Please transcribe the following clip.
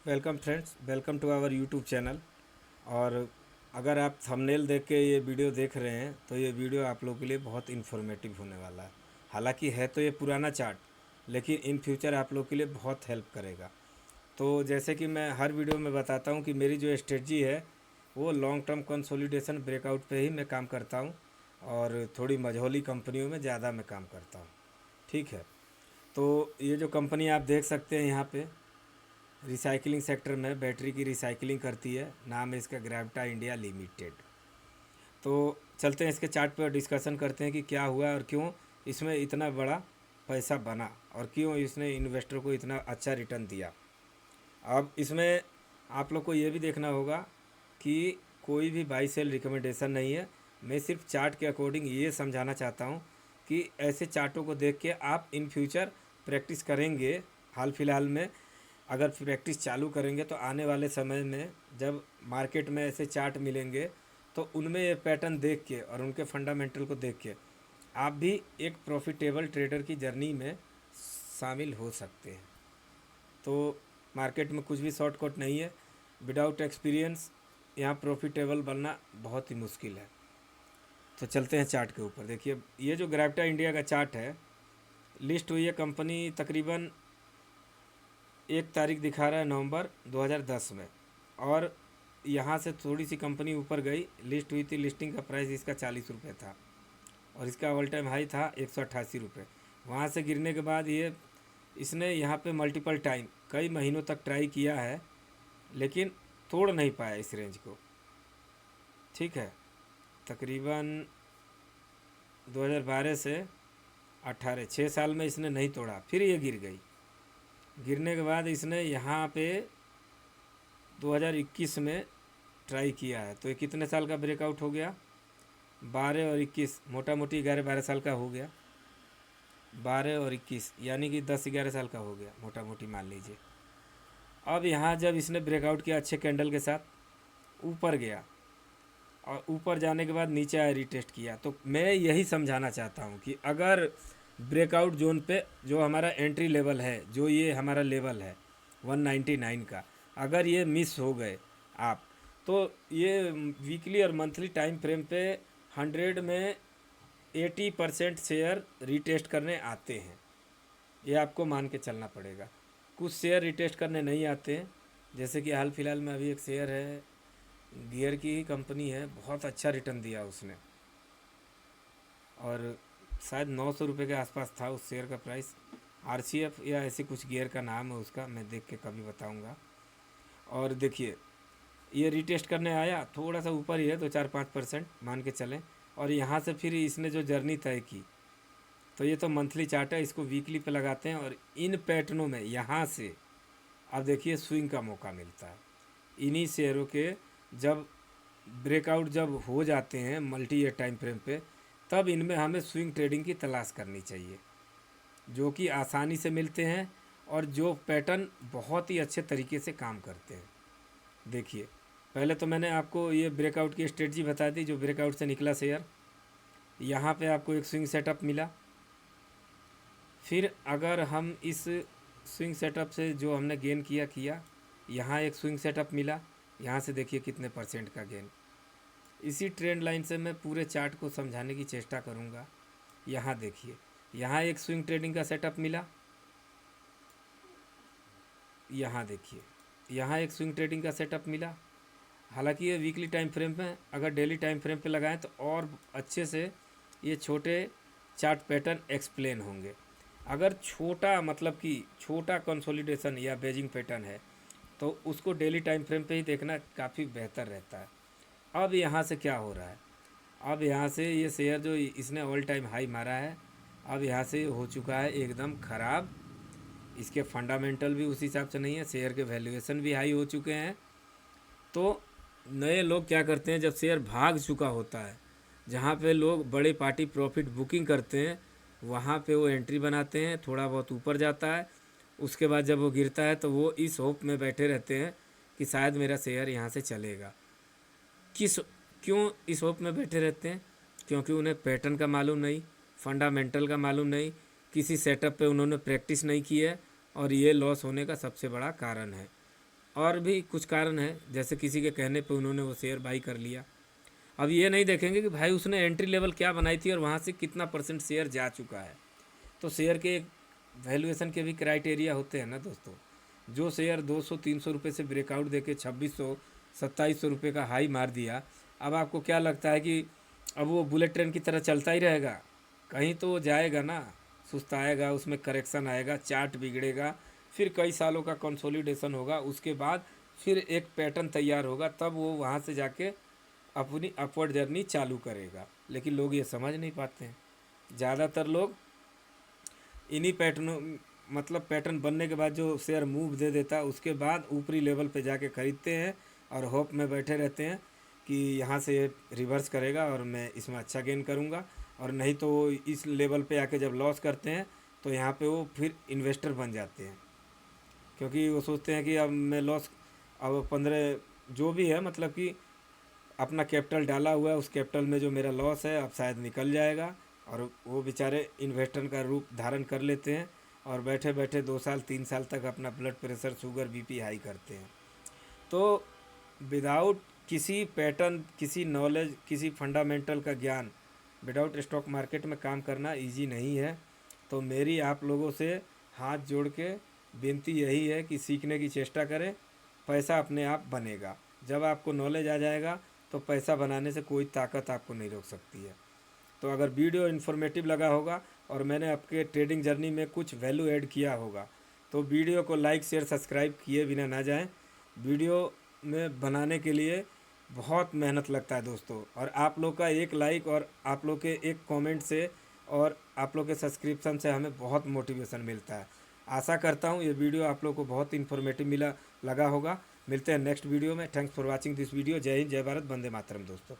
Welcome friends, welcome to our YouTube channel. और अगर आप थंबनेल देख के ये वीडियो देख रहे हैं तो ये वीडियो आप लोगों के लिए बहुत इन्फॉर्मेटिव होने वाला है। हालांकि है तो ये पुराना चार्ट, लेकिन इन फ्यूचर आप लोग के लिए बहुत हेल्प करेगा। तो जैसे कि मैं हर वीडियो में बताता हूँ कि मेरी जो स्ट्रेटजी है वो लॉन्ग टर्म कंसोलिडेशन ब्रेकआउट पे ही मैं काम करता हूँ, और थोड़ी मझोली कंपनियों में ज़्यादा मैं काम करता हूँ। ठीक है। तो ये जो कंपनी आप देख सकते हैं यहाँ पे, रिसाइकलिंग सेक्टर में बैटरी की रिसाइकलिंग करती है। नाम है इसका ग्रेविटा इंडिया लिमिटेड। तो चलते हैं इसके चार्ट पर डिस्कशन करते हैं कि क्या हुआ और क्यों इसमें इतना बड़ा पैसा बना, और क्यों इसने इन्वेस्टर को इतना अच्छा रिटर्न दिया। अब इसमें आप लोग को ये भी देखना होगा कि कोई भी बाई सेल रिकमेंडेशन नहीं है। मैं सिर्फ चार्ट के अकॉर्डिंग ये समझाना चाहता हूँ कि ऐसे चार्टों को देख के आप इन फ्यूचर प्रैक्टिस करेंगे। हाल फिलहाल में अगर प्रैक्टिस चालू करेंगे तो आने वाले समय में जब मार्केट में ऐसे चार्ट मिलेंगे तो उनमें ये पैटर्न देख के और उनके फंडामेंटल को देख के आप भी एक प्रॉफिटेबल ट्रेडर की जर्नी में शामिल हो सकते हैं। तो मार्केट में कुछ भी शॉर्टकट नहीं है। विदाउट एक्सपीरियंस यहाँ प्रॉफिटेबल बनना बहुत ही मुश्किल है। तो चलते हैं चार्ट के ऊपर। देखिए, ये जो ग्रेविटा इंडिया का चार्ट है, लिस्ट हुई है कंपनी तकरीबन 1 तारीख दिखा रहा है नवंबर 2010 में। और यहाँ से थोड़ी सी कंपनी ऊपर गई, लिस्ट हुई थी, लिस्टिंग का प्राइस इसका 40 रुपये था और इसका ऑल टाइम हाई था 188 रुपये। वहाँ से गिरने के बाद ये इसने यहाँ पे मल्टीपल टाइम कई महीनों तक ट्राई किया है, लेकिन तोड़ नहीं पाया इस रेंज को। ठीक है। तकरीबन 2012 से 18 6 साल में इसने नहीं तोड़ा, फिर ये गिर गई। गिरने के बाद इसने यहाँ पे 2021 में ट्राई किया है। तो ये कितने साल का ब्रेकआउट हो गया? 12 और 21, मोटा मोटी 11-12 साल का हो गया। 12 और 21 यानी कि 10-11 साल का हो गया, मोटा मोटी मान लीजिए। अब यहाँ जब इसने ब्रेकआउट किया अच्छे कैंडल के साथ, ऊपर गया और ऊपर जाने के बाद नीचे आया, रीटेस्ट किया। तो मैं यही समझाना चाहता हूँ कि अगर ब्रेकआउट जोन पे जो हमारा एंट्री लेवल है, जो ये हमारा लेवल है 199 का, अगर ये मिस हो गए आप, तो ये वीकली और मंथली टाइम फ्रेम पे 100 में 80% शेयर रीटेस्ट करने आते हैं। ये आपको मान के चलना पड़ेगा। कुछ शेयर रिटेस्ट करने नहीं आते हैं, जैसे कि हाल फिलहाल में अभी एक शेयर है, गियर की ही कंपनी है, बहुत अच्छा रिटर्न दिया उसने, और शायद 900 रुपये के आसपास था उस शेयर का प्राइस। RCF या ऐसे कुछ गियर का नाम है उसका, मैं देख के कभी बताऊंगा। और देखिए, ये रिटेस्ट करने आया, थोड़ा सा ऊपर ही है, 2-4-5% मान के चलें। और यहाँ से फिर इसने जो जर्नी तय की, तो ये तो मंथली चार्ट है, इसको वीकली पे लगाते हैं और इन पैटर्नों में यहाँ से अब देखिए स्विंग का मौका मिलता है। इन्हीं शेयरों के जब ब्रेकआउट जब हो जाते हैं मल्टी ईयर टाइम फ्रेम पे, तब इनमें हमें स्विंग ट्रेडिंग की तलाश करनी चाहिए, जो कि आसानी से मिलते हैं और जो पैटर्न बहुत ही अच्छे तरीके से काम करते हैं। देखिए, पहले तो मैंने आपको ये ब्रेकआउट की स्ट्रेटजी बता दी, जो ब्रेकआउट से निकला शेयर, यहाँ पे आपको एक स्विंग सेटअप मिला। फिर अगर हम इस स्विंग सेटअप से जो हमने गेन किया, यहाँ एक स्विंग सेटअप मिला, यहाँ से देखिए कितने परसेंट का गेन। इसी ट्रेंड लाइन से मैं पूरे चार्ट को समझाने की चेष्टा करूँगा। यहाँ देखिए, यहाँ एक स्विंग ट्रेडिंग का सेटअप मिला, यहाँ देखिए, यहाँ एक स्विंग ट्रेडिंग का सेटअप मिला। हालांकि ये वीकली टाइम फ्रेम में, अगर डेली टाइम फ्रेम पे लगाएं तो और अच्छे से ये छोटे चार्ट पैटर्न एक्सप्लेन होंगे। अगर छोटा मतलब कि छोटा कंसोलिडेशन या बेजिंग पैटर्न है तो उसको डेली टाइम फ्रेम पे ही देखना काफ़ी बेहतर रहता है। अब यहाँ से क्या हो रहा है? अब यहाँ से ये शेयर जो इसने ऑल टाइम हाई मारा है, अब यहाँ से हो चुका है एकदम ख़राब। इसके फंडामेंटल भी उस हिसाब से नहीं है, शेयर के वैल्यूएशन भी हाई हो चुके हैं। तो नए लोग क्या करते हैं, जब शेयर भाग चुका होता है, जहाँ पे लोग बड़े पार्टी प्रॉफिट बुकिंग करते हैं, वहाँ पे वो एंट्री बनाते हैं, थोड़ा बहुत ऊपर जाता है, उसके बाद जब वो गिरता है तो वो इस होप में बैठे रहते हैं कि शायद मेरा शेयर यहाँ से चलेगा। किस क्यों इस होप में बैठे रहते हैं? क्योंकि उन्हें पैटर्न का मालूम नहीं, फंडामेंटल का मालूम नहीं, किसी सेटअप पे उन्होंने प्रैक्टिस नहीं की है, और ये लॉस होने का सबसे बड़ा कारण है। और भी कुछ कारण है, जैसे किसी के कहने पे उन्होंने वो शेयर बाई कर लिया। अब ये नहीं देखेंगे कि भाई उसने एंट्री लेवल क्या बनाई थी और वहाँ से कितना परसेंट शेयर जा चुका है। तो शेयर के वैल्यूएशन के भी क्राइटेरिया होते हैं ना दोस्तों। जो शेयर 200-300 रुपये से ब्रेकआउट देके 2600-2700 रुपये का हाई मार दिया, अब आपको क्या लगता है कि अब वो बुलेट ट्रेन की तरह चलता ही रहेगा? कहीं तो वो जाएगा ना, सुस्ताएगा, उसमें करेक्शन आएगा, चार्ट बिगड़ेगा, फिर कई सालों का कंसोलिडेशन होगा, उसके बाद फिर एक पैटर्न तैयार होगा, तब वो वहाँ से जाके अपनी अपवर्ड जर्नी चालू करेगा। लेकिन लोग ये समझ नहीं पाते हैं। ज़्यादातर लोग इन्हीं पैटर्नों, मतलब पैटर्न बनने के बाद जो शेयर मूव दे देता है उसके बाद ऊपरी लेवल पे जाके खरीदते हैं और होप में बैठे रहते हैं कि यहाँ से रिवर्स करेगा और मैं इसमें अच्छा गेन करूँगा। और नहीं तो वो इस लेवल पे आके जब लॉस करते हैं तो यहाँ पे वो फिर इन्वेस्टर बन जाते हैं, क्योंकि वो सोचते हैं कि अब मैं लॉस, अब 15 जो भी है, मतलब कि अपना कैपिटल डाला हुआ है, उस कैपिटल में जो मेरा लॉस है अब शायद निकल जाएगा। और वो बेचारे इन्वेस्टर का रूप धारण कर लेते हैं और बैठे बैठे 2 साल 3 साल तक अपना blood pressure, sugar, BP high करते हैं। तो विदाउट किसी पैटर्न, किसी नॉलेज, किसी फंडामेंटल का ज्ञान, विदाउट स्टॉक मार्केट में काम करना इजी नहीं है। तो मेरी आप लोगों से हाथ जोड़ के विनती यही है कि सीखने की चेष्टा करें। पैसा अपने आप बनेगा। जब आपको नॉलेज आ जाएगा तो पैसा बनाने से कोई ताकत आपको नहीं रोक सकती है। तो अगर वीडियो इन्फॉर्मेटिव लगा होगा और मैंने आपके ट्रेडिंग जर्नी में कुछ वैल्यू ऐड किया होगा तो वीडियो को लाइक, शेयर, सब्सक्राइब किए बिना ना जाएं। वीडियो में बनाने के लिए बहुत मेहनत लगता है दोस्तों, और आप लोग का एक लाइक और आप लोग के एक कमेंट से और आप लोग के सब्सक्रिप्शन से हमें बहुत मोटिवेशन मिलता है। आशा करता हूँ ये वीडियो आप लोग को बहुत इन्फॉर्मेटिव लगा होगा। मिलते हैं नेक्स्ट वीडियो में। Thanks for watching this video. जय हिंद, जय भारत, वंदे मातरम दोस्तों।